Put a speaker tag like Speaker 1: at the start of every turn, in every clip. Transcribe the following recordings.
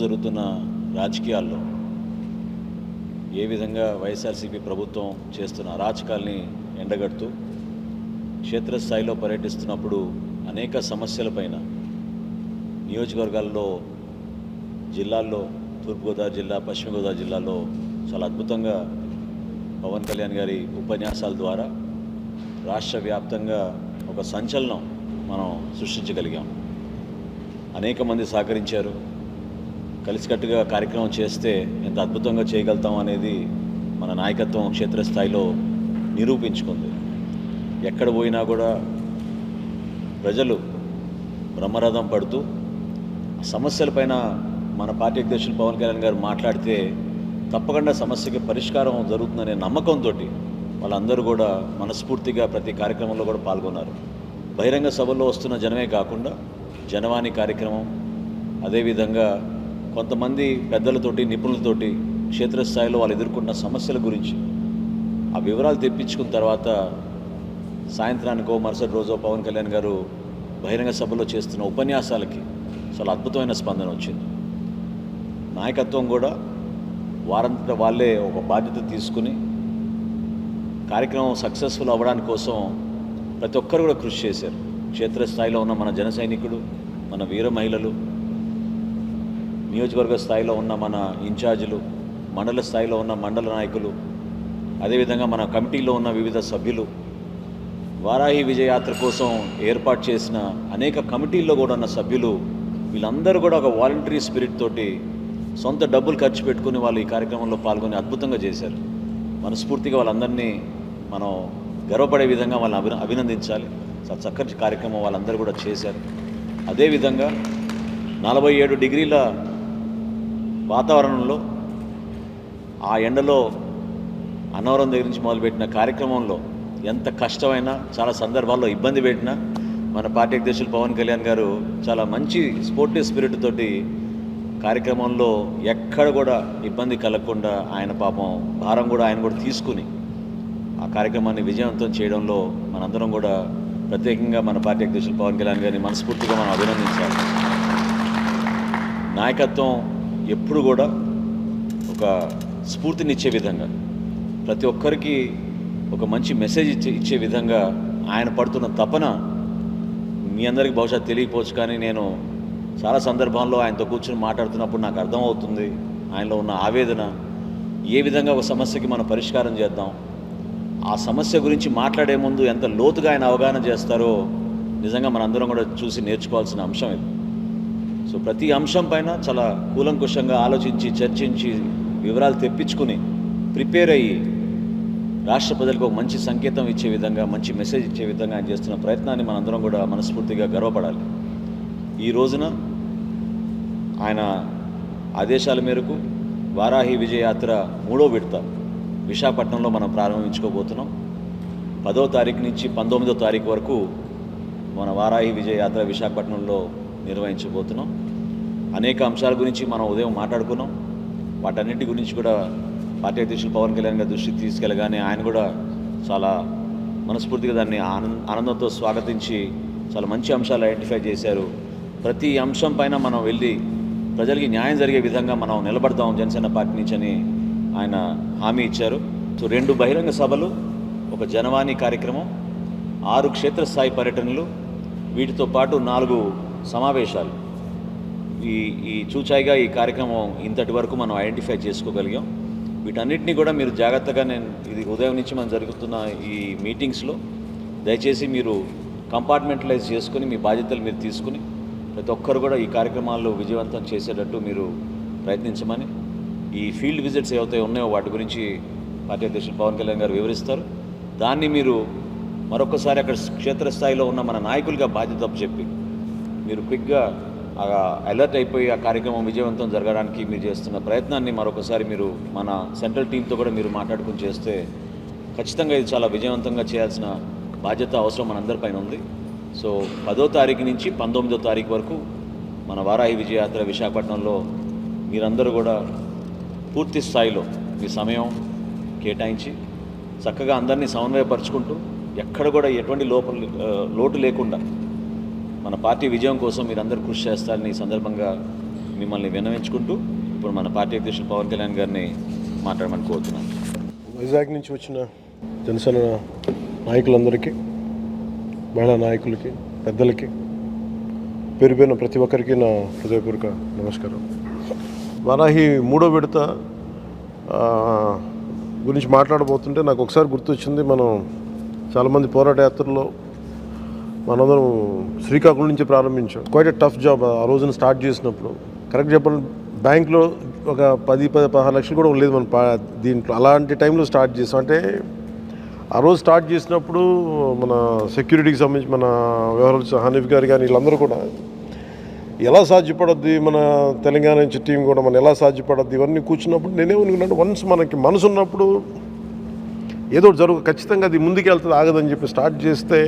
Speaker 1: జరుగుతున్న రాజకీయాల్లో ఏ విధంగా వైఎస్ఆర్సీపీ ప్రభుత్వం చేస్తున్న అరాచకాల్ని ఎండగడుతూ క్షేత్రస్థాయిలో పర్యటిస్తున్నప్పుడు అనేక సమస్యలపైన నియోజకవర్గాల్లో, జిల్లాల్లో, తూర్పుగోదావరి జిల్లా, పశ్చిమ గోదావరి జిల్లాలో చాలా అద్భుతంగా పవన్ కళ్యాణ్ గారి ఉపన్యాసాల ద్వారా రాష్ట్ర వ్యాప్తంగా ఒక సంచలనం మనం సృష్టించగలిగాం. అనేక మంది సహకరించారు. కలిసికట్టుగా కార్యక్రమం చేస్తే ఎంత అద్భుతంగా చేయగలుగుతాం అనేది మన నాయకత్వం క్షేత్రస్థాయిలో నిరూపించుకుంది. ఎక్కడ పోయినా కూడా ప్రజలు బ్రహ్మరథం పడుతూ సమస్యలపైన మన పార్టీ అధ్యక్షులు పవన్ కళ్యాణ్ గారు మాట్లాడితే తప్పకుండా సమస్యకి పరిష్కారం జరుగుతుందనే నమ్మకంతో వాళ్ళందరూ కూడా మనస్ఫూర్తిగా ప్రతి కార్యక్రమంలో కూడా పాల్గొన్నారు. బహిరంగ సభల్లో వస్తున్న జనమే కాకుండా జనవాణి కార్యక్రమం, అదేవిధంగా కొంతమంది పెద్దలతోటి, నిపుణులతోటి క్షేత్రస్థాయిలో వాళ్ళు ఎదుర్కొన్న సమస్యల గురించి ఆ వివరాలు తెప్పించుకున్న తర్వాత సాయంత్రానికో మరుసటి రోజో పవన్ కళ్యాణ్ గారు బహిరంగ సభలో చేస్తున్న ఉపన్యాసాలకి చాలా అద్భుతమైన స్పందన వచ్చింది. నాయకత్వం కూడా వారంతట వాళ్ళే ఒక బాధ్యత తీసుకుని కార్యక్రమం సక్సెస్ఫుల్ అవ్వడానికి కోసం ప్రతి ఒక్కరు కూడా కృషి చేశారు. క్షేత్రస్థాయిలో ఉన్న మన జన సైనికుడు, మన వీర మహిళలు, నియోజకవర్గ స్థాయిలో ఉన్న మన ఇన్ఛార్జీలు, మండల స్థాయిలో ఉన్న మండల నాయకులు, అదేవిధంగా మన కమిటీలో ఉన్న వివిధ సభ్యులు, వారాహి విజయయాత్ర కోసం ఏర్పాటు చేసిన అనేక కమిటీల్లో కూడా ఉన్న సభ్యులు, వీళ్ళందరూ కూడా ఒక వాలంటరీ స్పిరిట్ తోటి సొంత డబ్బులు ఖర్చు పెట్టుకుని వాళ్ళు ఈ కార్యక్రమంలో పాల్గొని అద్భుతంగా చేశారు. మనస్ఫూర్తిగా వాళ్ళందరినీ మనం గర్వపడే విధంగా వాళ్ళని అభినందించాలి. చాలా చక్కటి కార్యక్రమం వాళ్ళందరూ కూడా చేశారు. అదేవిధంగా 47 డిగ్రీల వాతావరణంలో ఆ ఎండలో అన్నవరం దగ్గర నుంచి మొదలుపెట్టిన కార్యక్రమంలో ఎంత కష్టమైనా, చాలా సందర్భాల్లో ఇబ్బంది పెట్టినా మన పార్టీ అధ్యక్షులు పవన్ కళ్యాణ్ గారు చాలా మంచి స్పోర్టివ్ స్పిరిట్ తోటి కార్యక్రమంలో ఎక్కడ కూడా ఇబ్బంది కలగకుండా ఆయన పాపం భారం కూడా ఆయన కూడా తీసుకుని ఆ కార్యక్రమాన్ని విజయవంతం చేయడంలో మనందరం కూడా ప్రత్యేకంగా మన పార్టీ అధ్యక్షులు పవన్ కళ్యాణ్ గారిని మనస్ఫూర్తిగా మనం అభినందించాలి. నాయకత్వం ఎప్పుడు కూడా ఒక స్ఫూర్తినిచ్చే విధంగా, ప్రతి ఒక్కరికి ఒక మంచి మెసేజ్ ఇచ్చే విధంగా ఆయన పడుతున్న తపన మీ అందరికీ బహుశా తెలియకపోవచ్చు, కానీ నేను చాలా సందర్భాల్లో ఆయనతో కూర్చొని మాట్లాడుతున్నప్పుడు నాకు అర్థమవుతుంది ఆయనలో ఉన్న ఆవేదన. ఏ విధంగా ఒక సమస్యకి మనం పరిష్కారం చేద్దాం, ఆ సమస్య గురించి మాట్లాడే ముందు ఎంత లోతుగా ఆయన అవగాహన చేస్తారో నిజంగా మనందరం కూడా చూసి నేర్చుకోవాల్సిన అంశం ఇది. సో ప్రతి అంశం పైన చాలా కూలంకుషంగా ఆలోచించి, చర్చించి, వివరాలు తెప్పించుకుని ప్రిపేర్ అయ్యి రాష్ట్ర ప్రజలకు ఒక మంచి సంకేతం ఇచ్చే విధంగా, మంచి మెసేజ్ ఇచ్చే విధంగా ఆయన చేస్తున్న ప్రయత్నాన్ని మనందరం కూడా మనస్ఫూర్తిగా గర్వపడాలి. ఈ రోజున ఆయన ఆదేశాల మేరకు వారాహి విజయయాత్ర 3వ విడత విశాఖపట్నంలో మనం ప్రారంభించుకోబోతున్నాం. 10వ తారీఖు నుంచి 19వ తారీఖు వరకు మన వారాహి విజయయాత్ర విశాఖపట్నంలో నిర్వహించబోతున్నాం. అనేక అంశాల గురించి మనం ఉదయం మాట్లాడుకున్నాం. వాటన్నిటి గురించి కూడా పార్టీ అధ్యక్షులు పవన్ కళ్యాణ్ గారి దృష్టికి తీసుకెళ్ళగానే ఆయన కూడా చాలా మనస్ఫూర్తిగా దాన్ని ఆనందంతో స్వాగతించి చాలా మంచి అంశాలు ఐడెంటిఫై చేశారు. ప్రతి అంశం పైన మనం వెళ్ళి ప్రజలకి న్యాయం జరిగే విధంగా మనం నిలబడతాం జనసేన పార్టీ నుంచి అని ఆయన హామీ ఇచ్చారు. సో 2 బహిరంగ సభలు, ఒక జనవాణి కార్యక్రమం, 6 క్షేత్రస్థాయి పర్యటనలు, వీటితో పాటు 4 సమావేశాలు. ఈ చూచాయిగా ఈ కార్యక్రమం ఇంతటి వరకు మనం ఐడెంటిఫై చేసుకోగలిగాం. వీటన్నిటినీ కూడా మీరు జాగ్రత్తగా, ఇది ఉదయం నుంచి మనం జరుగుతున్న ఈ మీటింగ్స్లో దయచేసి మీరు కంపార్ట్మెంటలైజ్ చేసుకుని మీ బాధ్యతలు మీరు తీసుకుని ప్రతి ఒక్కరు కూడా ఈ కార్యక్రమాల్లో విజయవంతం చేసేటట్టు మీరు ప్రయత్నించమని, ఈ ఫీల్డ్ విజిట్స్ ఏవైతే ఉన్నాయో వాటి గురించి పార్టీ అధ్యక్షులు పవన్ కళ్యాణ్ గారు వివరిస్తారు. దాన్ని మీరు మరొకసారి అక్కడ క్షేత్రస్థాయిలో ఉన్న మన నాయకులుగా బాధ్యత చెప్పి మీరు క్విక్గా అలర్ట్ అయిపోయి ఆ కార్యక్రమం విజయవంతం జరగడానికి మీరు చేస్తున్న ప్రయత్నాన్ని మరొకసారి మీరు మన సెంట్రల్ టీంతో కూడా మీరు మాట్లాడుకుని చేస్తే ఖచ్చితంగా ఇది చాలా విజయవంతంగా చేయాల్సిన బాధ్యత, అవసరం మనందరిపైన ఉంది. సో 10వ తారీఖు నుంచి 19వ తారీఖు వరకు మన వారాహి విజయయాత్ర విశాఖపట్నంలో మీరందరూ కూడా పూర్తి స్థాయిలో మీ సమయం కేటాయించి చక్కగా అందరినీ సమన్వయపరుచుకుంటూ ఎక్కడ కూడా ఎటువంటి లోటు లేకుండా మన పార్టీ విజయం కోసం మీరందరూ కృషి చేస్తారని ఈ సందర్భంగా మిమ్మల్ని విన్నవించుకుంటూ ఇప్పుడు మన పార్టీ అధ్యక్షులు పవన్ కళ్యాణ్ గారిని మాట్లాడమని కోరుతున్నాను.
Speaker 2: వైజాగ్ నుంచి వచ్చిన జనసేన నాయకులందరికీ, మహిళా నాయకులకి, పెద్దలకి, పేరు పేరున ప్రతి ఒక్కరికి నా హృదయపూర్వక నమస్కారం. వారాహి 3వ విడత గురించి మాట్లాడబోతుంటే నాకు ఒకసారి గుర్తొచ్చింది. మనం చాలామంది పోరాట యాత్రలో మనందరం శ్రీకాకుళం నుంచి ప్రారంభించాం. క్వైట్ టఫ్ జాబ్ ఆ రోజున స్టార్ట్ చేసినప్పుడు. కరెక్ట్ చెప్పండి, బ్యాంక్లో ఒక 10-16 లక్షలు కూడా లేదు మన దీంట్లో. అలాంటి టైంలో స్టార్ట్ చేసాం. అంటే ఆ రోజు స్టార్ట్ చేసినప్పుడు మన సెక్యూరిటీకి సంబంధించి మన వ్యవహారాలు హనీఫ్ గారు కానీ వీళ్ళందరూ కూడా ఎలా సాధ్యపడద్ది, మన తెలంగాణ నుంచి టీం కూడా మనం ఎలా సాధ్యపడద్ది ఇవన్నీ కూర్చున్నప్పుడు నేనేమనుకున్నాను, వన్స్ మనకి మనసు ఉన్నప్పుడు ఏదో ఖచ్చితంగా అది ముందుకు వెళ్తుంది, ఆగదని చెప్పి స్టార్ట్ చేస్తే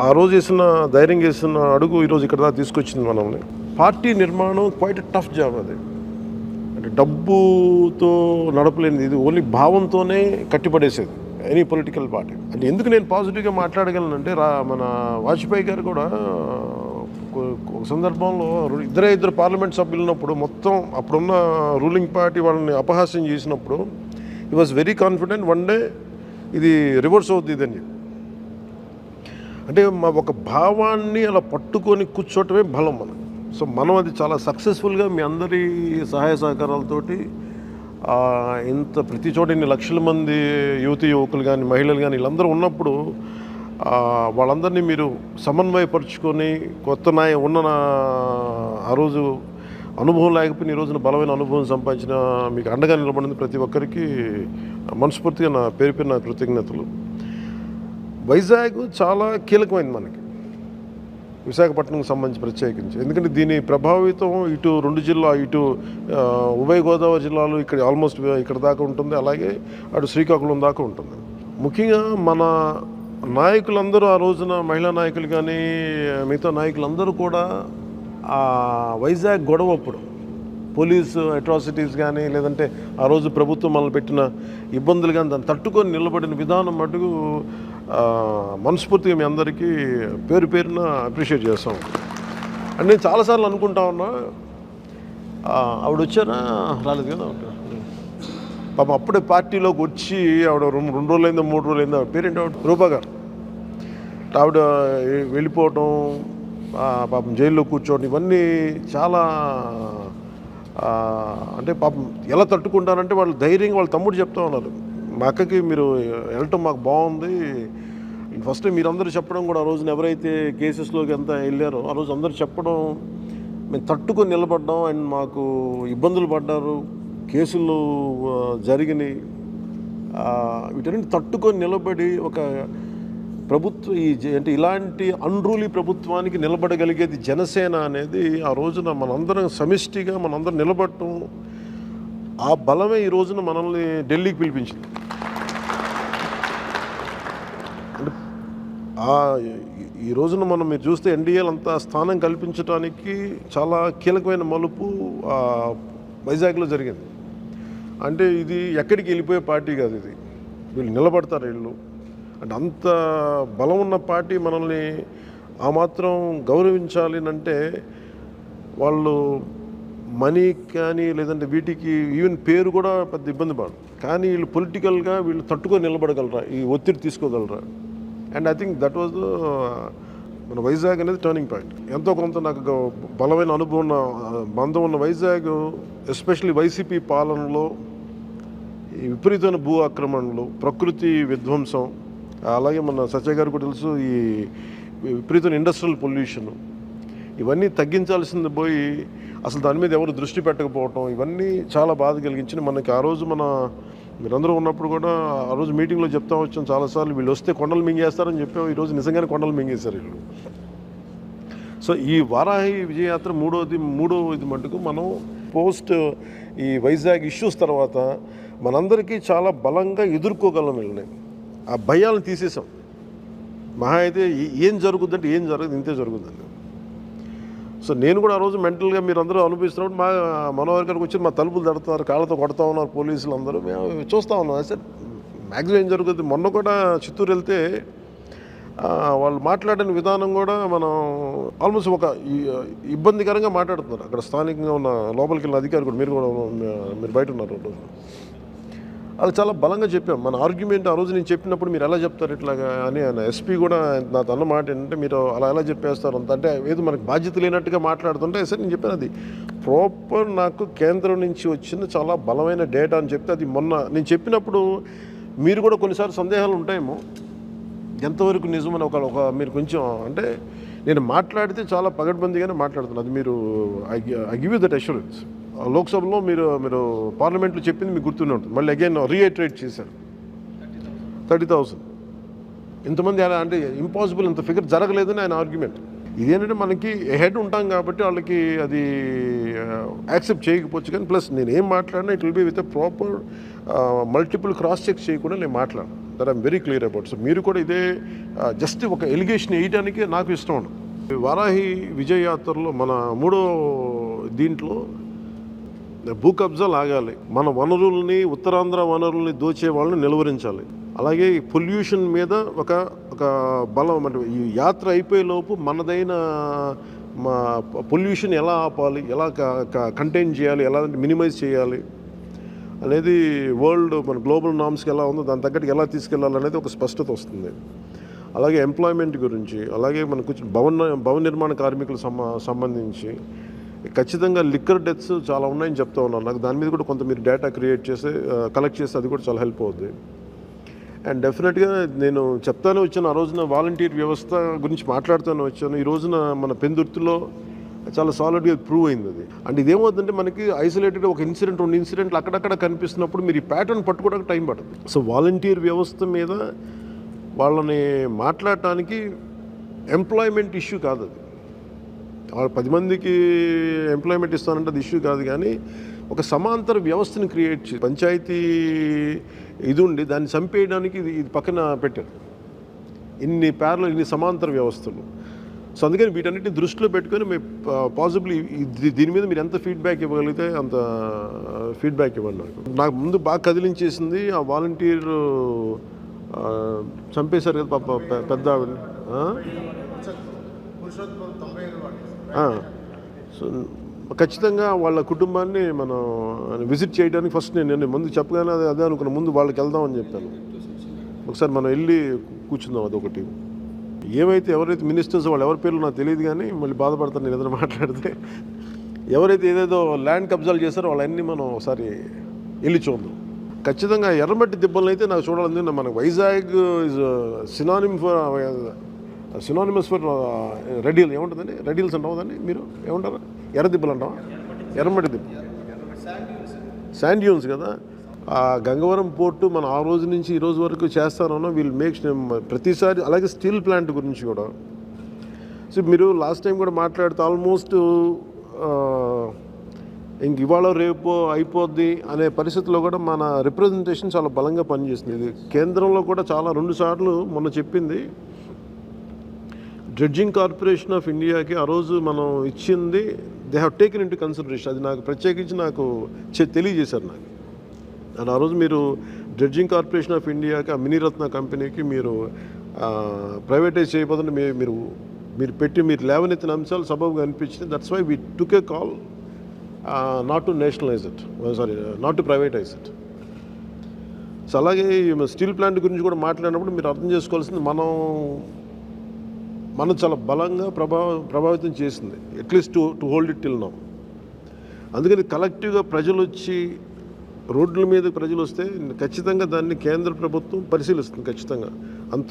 Speaker 2: ఆ రోజు వేసిన ధైర్యం చేసిన అడుగు ఈరోజు ఇక్కడ దాకా తీసుకొచ్చింది మనల్ని. పార్టీ నిర్మాణం క్వైట్ టఫ్ జాబ్. అది అంటే డబ్బుతో నడపలేనిది, ఇది ఓన్లీ భావంతోనే కట్టిపడేసేది ఎనీ పొలిటికల్ పార్టీ. అంటే ఎందుకు నేను పాజిటివ్గా మాట్లాడగలనంటే మన వాజ్పేయి గారు కూడా ఒక సందర్భంలో ఇద్దరు పార్లమెంట్ సభ్యులు ఉన్నప్పుడు మొత్తం అప్పుడున్న రూలింగ్ పార్టీ వాళ్ళని అపహాస్యం చేసినప్పుడు he was very confident one day ఇది రివర్స్ అవుతుంది ఇదని. అంటే ఒక భావాన్ని అలా పట్టుకొని కూర్చోవటమే బలం మనకు. సో మనం అది చాలా సక్సెస్ఫుల్గా మీ అందరి సహాయ సహకారాలతోటి ఇంత ప్రతి చోట ఇన్ని లక్షల మంది యువకులు కానీ మహిళలు కానీ వీళ్ళందరూ ఉన్నప్పుడు వాళ్ళందరినీ మీరు సమన్వయపరుచుకొని కొత్త ఆ రోజు అనుభవం లేకపోయినా ఈ రోజున బలమైన అనుభవం సంపాదించిన మీకు అండగా నిలబడింది ప్రతి ఒక్కరికి మనస్ఫూర్తిగా నా పేరు నా కృతజ్ఞతలు. వైజాగ్ చాలా కీలకమైంది మనకి, విశాఖపట్నంకి సంబంధించి ప్రత్యేకించి. ఎందుకంటే దీని ప్రభావితం ఇటు 2 జిల్లా, ఇటు ఉభయ గోదావరి జిల్లాలు ఇక్కడ ఆల్మోస్ట్ ఇక్కడ దాకా ఉంటుంది, అలాగే అటు శ్రీకాకుళం దాకా ఉంటుంది. ముఖ్యంగా మన నాయకులందరూ ఆ రోజున మహిళా నాయకులు కానీ మిగతా నాయకులందరూ కూడా ఆ వైజాగ్ గొడవ అప్పుడు పోలీసు అట్రాసిటీస్ కానీ లేదంటే ఆ రోజు ప్రభుత్వం మనల్ని పెట్టిన ఇబ్బందులు కానీ దాన్ని తట్టుకొని నిలబడిన విధానం మటుకు మనస్ఫూర్తిగా మీ అందరికీ పేరున అప్రిషియేట్ చేస్తాం. అంటే నేను చాలాసార్లు అనుకుంటా ఉన్నా, ఆవిడ వచ్చారా రాలేదు కదా, పాపం అప్పుడే పార్టీలోకి వచ్చి ఆవిడ 2 రోజులైందో 3 రోజులైందో ఆవిడ పేరేంటి, ఆవిడ రూపా గారు. ఆవిడ వెళ్ళిపోవటం, పాపం జైల్లో కూర్చోవడం, ఇవన్నీ చాలా అంటే పాపం ఎలా తట్టుకుంటారంటే వాళ్ళు ధైర్యంగా వాళ్ళ తమ్ముడు చెప్తా ఉన్నారు, మా అక్కకి మీరు వెళ్ళటం మాకు బాగుంది. ఫస్ట్ మీరందరూ చెప్పడం కూడా ఆ రోజున ఎవరైతే కేసెస్లోకి ఎంత వెళ్ళారో ఆ రోజు అందరూ చెప్పడం, మేము తట్టుకొని నిలబడ్డాం అండ్ మాకు ఇబ్బందులు పడ్డారు, కేసులు జరిగినాయి, వీటన్నిటి తట్టుకొని నిలబడి ఒక ప్రభుత్వం అంటే ఇలాంటి అన్రూలీ ప్రభుత్వానికి నిలబడగలిగేది జనసేన అనేది ఆ రోజున మనందరం సమిష్టిగా మనందరం నిలబడటం, ఆ బలమే ఈ రోజున మనల్ని ఢిల్లీకి పిలిపించింది. అంటే ఈ రోజున మనం మీరు చూస్తే ఎన్డీఏలు అంత స్థానం కల్పించడానికి చాలా కీలకమైన మలుపు వైజాగ్లో జరిగింది. అంటే ఇది ఎక్కడికి వెళ్ళిపోయే పార్టీ కాదు, ఇది వీళ్ళు నిలబడతారు వీళ్ళు. అంటే అంత బలం ఉన్న పార్టీ మనల్ని ఆ మాత్రం గౌరవించాలి అంటే వాళ్ళు మనీ కానీ లేదంటే వీటికి ఈవెన్ పేరు కూడా పెద్ద ఇబ్బంది పడదు, కానీ వీళ్ళు పొలిటికల్గా వీళ్ళు తట్టుకొని నిలబడగలరా, ఈ ఒత్తిడి తీసుకోగలరా. And I think that was మన వైజాగ్ అనేది టర్నింగ్ పాయింట్. ఎంతో కొంత నాకు బలమైన అనుభవం ఉన్న బంధం ఉన్న వైజాగ్, ఎస్పెషల్లీ వైసీపీ పాలనలో ఈ విపరీతమైన భూ ఆక్రమణలు, ప్రకృతి విధ్వంసం, అలాగే మన సత్య గారు కూడా తెలుసు ఈ విపరీతమైన ఇండస్ట్రియల్ పొల్యూషన్, ఇవన్నీ తగ్గించాల్సింది పోయి అసలు దాని మీద ఎవరు దృష్టి పెట్టకపోవటం, ఇవన్నీ చాలా బాధ కలిగించిన మనకి. ఆ రోజు మీరందరూ ఉన్నప్పుడు కూడా ఆ రోజు మీటింగ్లో చెప్తా వచ్చాం చాలాసార్లు, వీళ్ళు వస్తే కొండలు మింగేస్తారని చెప్పాం. ఈరోజు నిజంగానే కొండలు మింగేశారు వీళ్ళు. సో ఈ వారాహి విజయయాత్ర మూడోది మటుకు మనం పోస్ట్ ఈ వైజాగ్ ఇష్యూస్ తర్వాత మనందరికీ చాలా బలంగా ఎదుర్కోగలం వీళ్ళని. ఆ భయాలను తీసేసాం. మహా అయితే ఏం జరుగుద్దంటే ఏం జరగదు, ఇంతే జరుగుద్దండి. సో నేను కూడా ఆ రోజు మెంటల్గా మీరు అందరూ అనుభవిస్తున్నప్పుడు మనోహర్ గారికి వచ్చి మా తలుపులు తడుతున్నారు, కాళ్ళతో కొడతా ఉన్నారు పోలీసులు అందరూ, మేము చూస్తూ ఉన్నాం. సార్ మ్యాక్సిమం ఏం జరుగుతుంది. మొన్న కూడా చిత్తూరు వెళ్తే వాళ్ళు మాట్లాడిన విధానం కూడా మనం ఆల్మోస్ట్ ఒక ఇబ్బందికరంగా మాట్లాడుతున్నారు. అక్కడ స్థానికంగా ఉన్న లోపలికి వెళ్ళిన అధికారి కూడా మీరు బయట ఉన్నారు అది చాలా బలంగా చెప్పాం. మన ఆర్గ్యుమెంట్ ఆ రోజు నేను చెప్పినప్పుడు మీరు ఎలా చెప్తారు ఇట్లాగా అని ఆయన ఎస్పీ కూడా నాతో అన్న మాట ఏంటంటే మీరు అలా ఎలా చెప్పేస్తారు అంత అంటే ఏదో మనకు బాధ్యత లేనట్టుగా మాట్లాడుతుంటే సరే నేను చెప్పాను అది ప్రాపర్ నాకు కేంద్రం నుంచి వచ్చిన చాలా బలమైన డేటా అని చెప్తే అది మొన్న నేను చెప్పినప్పుడు మీరు కూడా కొన్నిసార్లు సందేహాలు ఉంటాయేమో ఎంతవరకు నిజమని ఒక మీరు కొంచెం అంటే నేను మాట్లాడితే చాలా పగడ్బందీగానే మాట్లాడుతున్నాను. అది మీరు I give you that assurance. లోక్సభలో మీరు పార్లమెంట్లో చెప్పింది మీకు గుర్తునే ఉంటుంది. మళ్ళీ అగైన్ రీఐటరేట్ చేశారు 30,000 ఇంతమంది అలా అంటే ఇంపాసిబుల్, ఇంత ఫిగర్ జరగలేదని ఆయన ఆర్గ్యుమెంట్. ఇదేంటంటే మనకి హెడ్ ఉంటాం కాబట్టి వాళ్ళకి అది యాక్సెప్ట్ చేయకపోవచ్చు. కానీ ప్లస్ నేను ఏం మాట్లాడినా it will be with a proper multiple cross check చేయకుండా నేను మాట్లాడను. That I'm very clear about. So మీరు కూడా ఇదే జస్ట్ ఒక ఎలిగేషన్ వేయడానికి నాకు ఇష్టం ఉండదు. వారాహి విజయ యాత్రలో మన 3వ దీంట్లో భూ కబ్జాలు ఆగాలి, మన వనరుల్ని ఉత్తరాంధ్ర వనరుల్ని దోచే వాళ్ళని నిలువరించాలి. అలాగే పొల్యూషన్ మీద ఒక బలం అంటే ఈ యాత్ర అయిపోయేలోపు మనదైన మా పొల్యూషన్ ఎలా ఆపాలి, ఎలా కంటైన్ చేయాలి, ఎలా మినిమైజ్ చేయాలి అనేది వరల్డ్ మన గ్లోబల్ నామ్స్కి ఎలా ఉందో దాని తగ్గట్టు ఎలా తీసుకెళ్ళాలనేది ఒక స్పష్టత వస్తుంది. అలాగే ఎంప్లాయ్మెంట్ గురించి, అలాగే మనకు కొంచెం భవన నిర్మాణ కార్మికులకు సంబంధించి ఖచ్చితంగా లిక్కర్ డెత్స్ చాలా ఉన్నాయని చెప్తా ఉన్నాను. నాకు దాని మీద కూడా కొంత మీరు డేటా కలెక్ట్ చేస్తే అది కూడా చాలా హెల్ప్ అవుతుంది. అండ్ డెఫినెట్గా నేను చెప్తానే వచ్చాను ఆ రోజున వాలంటీర్ వ్యవస్థ గురించి మాట్లాడుతూనే వచ్చాను. ఈ రోజున మన పెందుర్తిలో చాలా సాలిడ్గా ప్రూవ్ అయింది అది. అండ్ ఇదేమవుతుందంటే మనకి ఐసోలేటెడ్గా ఒక ఇన్సిడెంట్ 2 ఇన్సిడెంట్లు అక్కడక్కడ కనిపిస్తున్నప్పుడు మీరు ఈ ప్యాటర్న్ పట్టుకోవడానికి టైం పడుతుంది. సో వాలంటీర్ వ్యవస్థ మీద వాళ్ళని మాట్లాడటానికి ఎంప్లాయ్మెంట్ ఇష్యూ కాదు అది. 10 మందికి ఎంప్లాయ్మెంట్ ఇస్తానంటే అది ఇష్యూ కాదు. కానీ ఒక సమాంతర వ్యవస్థని క్రియేట్ చేసి పంచాయతీ ఇది ఉండి దాన్ని చంపేయడానికి ఇది పక్కన పెట్టారు. ఇన్ని సమాంతర వ్యవస్థలు. సో అందుకని వీటన్నిటిని దృష్టిలో పెట్టుకొని మేము పాసిబుల్ దీని మీద మీరు ఎంత ఫీడ్బ్యాక్ ఇవ్వగలిగితే అంత ఫీడ్బ్యాక్ ఇవ్వండి. నాకు ముందు బాగా కదిలించేసింది ఆ వాలంటీర్ చంపేశారు కదా పాప పెద్ద ఆవిడ. సో ఖచ్చితంగా వాళ్ళ కుటుంబాన్ని మనం విజిట్ చేయడానికి ఫస్ట్ నేను ముందు చెప్పగానే అదే అనుకున్నా, ముందు వాళ్ళకి వెళ్దామని చెప్పాను. ఒకసారి మనం వెళ్ళి కూర్చుందాం. అదొకటి. ఏమైతే ఎవరైతే మినిస్టర్స్ వాళ్ళు ఎవరి పేర్లు నాకు తెలియదు, కానీ మళ్ళీ బాధపడతాను నేను ఏదైనా మాట్లాడితే. ఎవరైతే ఏదేదో ల్యాండ్ కబ్జాలు చేశారో వాళ్ళన్నీ మనం ఒకసారి వెళ్ళి చూద్దాం. ఖచ్చితంగా ఎర్రమట్టి దిబ్బలను అయితే నాకు చూడాలని మనకు వైజాగ్ ఇస్ సినానిమస్ ఫర్ రెడీల్. ఏముంటుందండి రెడీల్స్ అంటామండి, మీరు ఏమంటారా? ఎర్ర దిబ్బలు అంటావా? ఎర్రమట్టి దిబ్బ, శాండ్ డ్యూన్స్ కదా. ఆ గంగవరం పోర్టు మనం ఆ రోజు నుంచి ఈ రోజు వరకు చేస్తానన్నా వీళ్ళు ప్రతిసారి. అలాగే స్టీల్ ప్లాంట్ గురించి కూడా. సో మీరు లాస్ట్ టైం కూడా మాట్లాడితే ఆల్మోస్ట్ ఇంక ఇవాళ రేపు అయిపోద్ది అనే పరిస్థితిలో కూడా మన రిప్రజెంటేషన్ చాలా బలంగా పనిచేస్తుంది. ఇది కేంద్రంలో కూడా చాలా 2 సార్లు మొన్న చెప్పింది. డ్రెడ్జింగ్ కార్పొరేషన్ ఆఫ్ ఇండియాకి ఆ రోజు మనం ఇచ్చింది they have taken in to consideration. అది నాకు ప్రత్యేకించి నాకు తెలియజేశారు నాకు. అండ్ ఆ రోజు మీరు డ్రెడ్జింగ్ కార్పొరేషన్ ఆఫ్ ఇండియాకి ఆ మినీరత్న కంపెనీకి మీరు ప్రైవేటైజ్ చేయబోతుంటే మీరు లేవనెత్తిన అంశాలు సబబుగా అనిపించింది. That's why we took a call not to nationalize it, not to privatize it. So అలాగే స్టీల్ ప్లాంట్ గురించి కూడా మాట్లాడినప్పుడు మీరు అర్థం చేసుకోవాల్సింది మనం చాలా బలంగా ప్రభావితం చేసింది, at least to hold it till now. అందుకని కలెక్టివ్గా ప్రజలు వచ్చి రోడ్ల మీద ప్రజలు వస్తే ఖచ్చితంగా దాన్ని కేంద్ర ప్రభుత్వం పరిశీలిస్తుంది. ఖచ్చితంగా అంత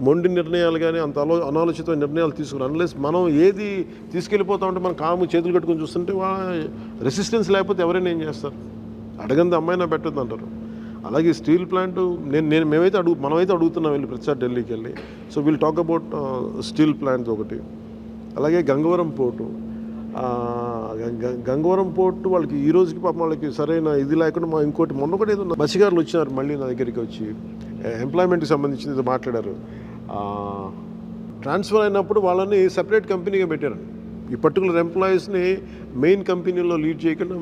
Speaker 2: మొండి నిర్ణయాలు కానీ అంత అనాలోచిత నిర్ణయాలు తీసుకుని అన్లెస్ మనం ఏది తీసుకెళ్ళిపోతామంటే మనం చేతులు కట్టుకొని చూస్తుంటే రెసిస్టెన్స్ లేకపోతే ఎవరైనా ఏం చేస్తారు? అడగంది అమ్మాయినా పెట్టద్దు అంటారు. అలాగే స్టీల్ ప్లాంట్ మనమైతే అడుగుతున్నాం వెళ్ళి ప్రతిసారి ఢిల్లీకి వెళ్ళి. So we'll talk about steel plant ఒకటి. అలాగే గంగవరం పోర్టు వాళ్ళకి ఈ రోజుకి పాపం వాళ్ళకి సరైన ఇది లేకుండా ఇంకోటి మొన్న కూడా ఏదో మత్స్యకారులు వచ్చినారు మళ్ళీ నా దగ్గరికి వచ్చి ఎంప్లాయ్మెంట్కి సంబంధించింది ఏదో మాట్లాడారు. ట్రాన్స్ఫర్ అయినప్పుడు వాళ్ళని సెపరేట్ కంపెనీగా పెట్టారు. ఈ పర్టికులర్ ఎంప్లాయీస్ని మెయిన్ కంపెనీలో లీడ్ చేయకుండా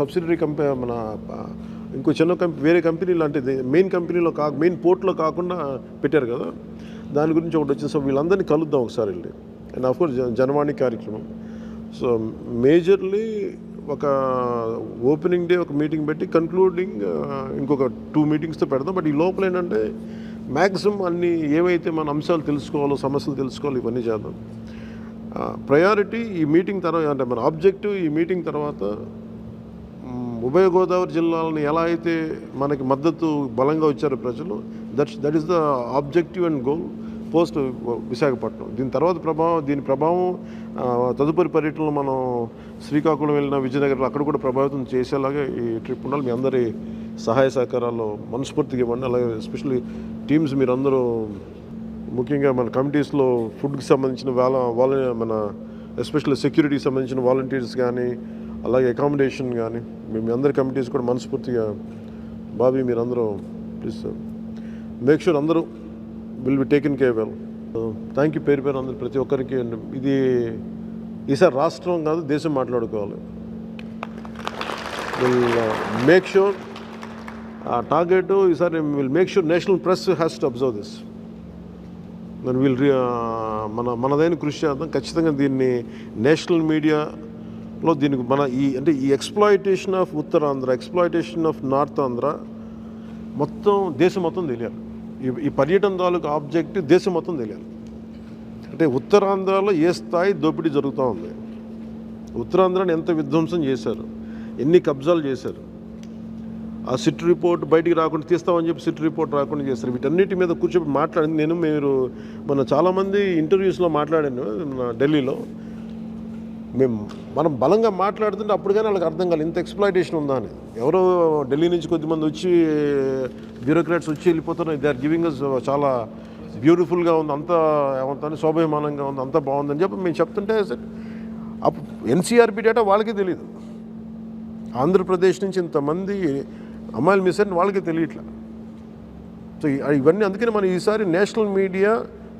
Speaker 2: సబ్సిడరీ మన ఇంకో చిన్న వేరే కంపెనీలో అంటే మెయిన్ కంపెనీలో మెయిన్ పోర్ట్లో కాకుండా పెట్టారు కదా. దాని గురించి ఒకటి వచ్చింది. సో వీళ్ళందరినీ కలుద్దాం ఒకసారి వెళ్ళి. అండ్ ఆఫ్కోర్స్ జనవాణి కార్యక్రమం. సో మేజర్లీ ఒక ఓపెనింగ్ డే ఒక మీటింగ్ పెట్టి కన్క్లూడింగ్ ఇంకొక 2 మీటింగ్స్తో పెడదాం. బట్ ఈ లోపల ఏంటంటే మ్యాక్సిమం అన్ని ఏవైతే మన అంశాలు తెలుసుకోవాలో, సమస్యలు తెలుసుకోవాలో ఇవన్నీ చేద్దాం. ప్రయారిటీ ఈ మీటింగ్ తర్వాత, అంటే మన ఆబ్జెక్టివ్ ఈ మీటింగ్ తర్వాత ఉభయ గోదావరి జిల్లాలను ఎలా అయితే మనకి మద్దతు బలంగా వచ్చారో ప్రజలు, that is the objective and goal post Visakhapatnam. దీని ప్రభావం తదుపరి పర్యటనలో మనం శ్రీకాకుళం వెళ్ళిన, విజయనగరంలో అక్కడ కూడా ప్రభావితం చేసేలాగా ఈ ట్రిప్ ఉండాలి. మీ అందరి సహాయ సహకారాలు మనస్ఫూర్తిగా ఇవ్వండి. అలాగే ఎస్పెషల్లీ టీమ్స్ మీరందరూ, ముఖ్యంగా మన కమిటీస్లో ఫుడ్కి సంబంధించిన మన ఎస్పెషల్లీ సెక్యూరిటీకి సంబంధించిన వాలంటీర్స్ కానీ, అలాగే అకామిడేషన్ కానీ, మీ అందరి కమిటీస్ కూడా మనస్ఫూర్తిగా బాబీ మీరందరూ ప్లీజ్ మేక్ షూర్ అందరూ will be taken care well. Thank you పేరు అందరు ప్రతి ఒక్కరికి. ఇది ఈసారి రాష్ట్రం కాదు, దేశం మాట్లాడుకోవాలి. విల్ మేక్ షూర్ టార్గెట్ ఈసారి will make sure national press has to observe this. మనం మనదైన కృషి చేద్దాం. ఖచ్చితంగా దీన్ని నేషనల్ మీడియాలో దీనికి ఈ exploitation of Uttarandhra, exploitation of north Andhra మొత్తం దేశం మొత్తం తెలియాలి. ఈ పర్యటన తాలూకు ఆబ్జెక్టివ్ దేశం మొత్తం తెలియాలి. అంటే ఉత్తరాంధ్రలో ఏ స్థాయి దోపిడీ జరుగుతూ ఉంది, ఉత్తరాంధ్రాని ఎంత విధ్వంసం చేశారు, ఎన్ని కబ్జాలు చేశారు, ఆ సిట్ రిపోర్ట్ బయటికి రాకుండా తీస్తామని చెప్పి సిట్ రిపోర్ట్ రాకుండా చేస్తారు. వీటన్నిటి మీద కూర్చొని మాట్లాడింది మనం చాలామంది ఇంటర్వ్యూస్లో మాట్లాడాను ఢిల్లీలో. మనం బలంగా మాట్లాడుతుంటే అప్పుడు కానీ వాళ్ళకి అర్థం కాలేదు ఇంత ఎక్స్ప్లాయిటేషన్ ఉందా అని. ఎవరో ఢిల్లీ నుంచి కొద్దిమంది వచ్చి బ్యూరోక్రాట్స్ వచ్చి వెళ్ళిపోతున్నారు. దే ఆర్ గివింగ్ అస్ చాలా బ్యూటిఫుల్గా ఉంది, అంతా ఏమంతా శోభయమానంగా ఉంది, అంతా బాగుందని చెప్పి మేము చెప్తుంటే అప్పుడు ఎన్సీఆర్బీ డేటా వాళ్ళకే తెలియదు. ఆంధ్రప్రదేశ్ నుంచి ఇంతమంది అమ్మాయిలు మిస్ అయిన వాళ్ళకే తెలియట్లా. సో ఇవన్నీ అందుకని మనం ఈసారి నేషనల్ మీడియా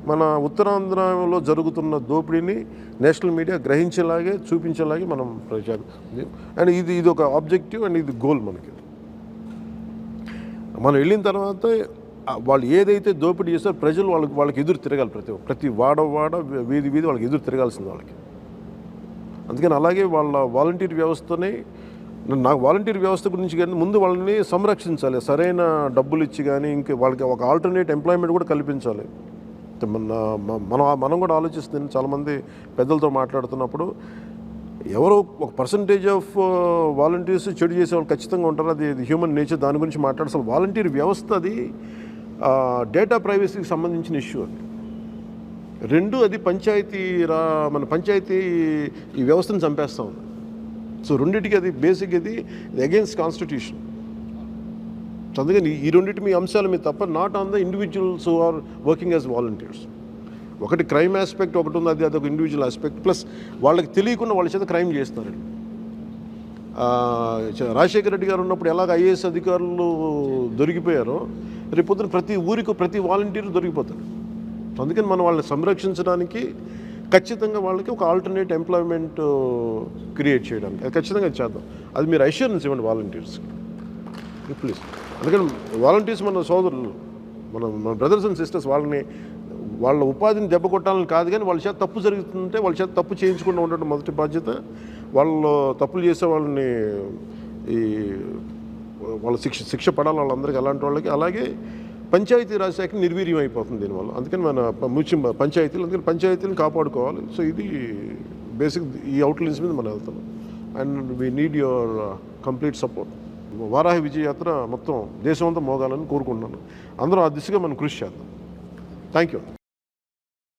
Speaker 2: మన ఉత్తరాంధ్రలో జరుగుతున్న దోపిడీని నేషనల్ మీడియా గ్రహించేలాగే, చూపించేలాగే మనం ప్రచారం. అండ్ ఇది ఒక ఆబ్జెక్టివ్ అండ్ ఇది గోల్ మనకి. మనం వెళ్ళిన తర్వాత వాళ్ళు ఏదైతే దోపిడీ చేస్తారో ప్రజలు వాళ్ళకి ఎదురు తిరగాలి. ప్రతి వాడ వీధి వాళ్ళకి ఎదురు తిరగాల్సింది వాళ్ళకి. అందుకని అలాగే వాళ్ళ వాలంటీర్ వ్యవస్థని, నాకు వాలంటీర్ వ్యవస్థ గురించి కానీ ముందు వాళ్ళని సంరక్షించాలి. సరైన డబ్బులు ఇచ్చి కానీ ఇంకా వాళ్ళకి ఒక ఆల్టర్నేట్ ఎంప్లాయ్మెంట్ కూడా కల్పించాలి. మనం కూడా ఆలోచిస్తుంది. చాలామంది పెద్దలతో మాట్లాడుతున్నప్పుడు ఎవరో ఒక పర్సంటేజ్ ఆఫ్ వాలంటీర్స్ చెడు చేసే వాళ్ళు ఖచ్చితంగా ఉంటారు. అది హ్యూమన్ నేచర్. దాని గురించి అసలు వాలంటీర్ వ్యవస్థ అది డేటా ప్రైవసీకి సంబంధించిన ఇష్యూ. అది రెండు, అది మన పంచాయతీ ఈ వ్యవస్థను చంపేస్తూ ఉంది. సో రెండింటికి అది బేసిక్, ఇది అగైన్స్ కాన్స్టిట్యూషన్. సో అందుకని ఈ రెండింటి మీ అంశాల మీద తప్ప not on the individuals who are working as volunteers. ఒకటి క్రైమ్ ఆస్పెక్ట్ ఒకటి ఉంది, అదొక ఇండివిజువల్ ఆస్పెక్ట్. ప్లస్ వాళ్ళకి తెలియకుండా వాళ్ళ చేత క్రైమ్ చేస్తున్నారు. రాజశేఖర రెడ్డి గారు ఉన్నప్పుడు ఎలాగ ఐఏఎస్ అధికారులు దొరికిపోయారో రేపు పొద్దున ప్రతి ఊరికి ప్రతి వాలంటీర్ దొరికిపోతారు. అందుకని మనం వాళ్ళని సంరక్షించడానికి ఖచ్చితంగా వాళ్ళకి ఒక ఆల్టర్నేట్ ఎంప్లాయ్మెంట్ క్రియేట్ చేయడానికి అది ఖచ్చితంగా చేద్దాం. అది మీరు అష్యూరెన్స్ ఇవ్వండి వాలంటీర్స్కి ప్లీజ్. అందుకని వాలంటీర్స్ మన సోదరులు, మన బ్రదర్స్ అండ్ సిస్టర్స్. వాళ్ళ ఉపాధిని దెబ్బ కొట్టాలని కాదు, కానీ వాళ్ళ చేత తప్పు జరుగుతుంటే వాళ్ళ చేత తప్పు చేయించకుండా ఉండటం మొదటి బాధ్యత. వాళ్ళు తప్పులు చేసే వాళ్ళని వాళ్ళ శిక్ష పడాలి వాళ్ళందరికీ, అలాంటి వాళ్ళకి. అలాగే పంచాయతీరాజ్ శాఖ నిర్వీర్యం అయిపోతుంది దీనివల్ల. అందుకని మన పంచాయతీలను కాపాడుకోవాలి. సో ఇది బేసిక్, ఈ అవుట్లైన్స్ మీద మనం వెళ్తాం. And we need your complete support. Varahi విజయయాత్ర మొత్తం దేశం అంతా మోగాలని కోరుకుంటున్నాను. అందరూ ఆ దిశగా మనం కృషి చేద్దాం. Thank you.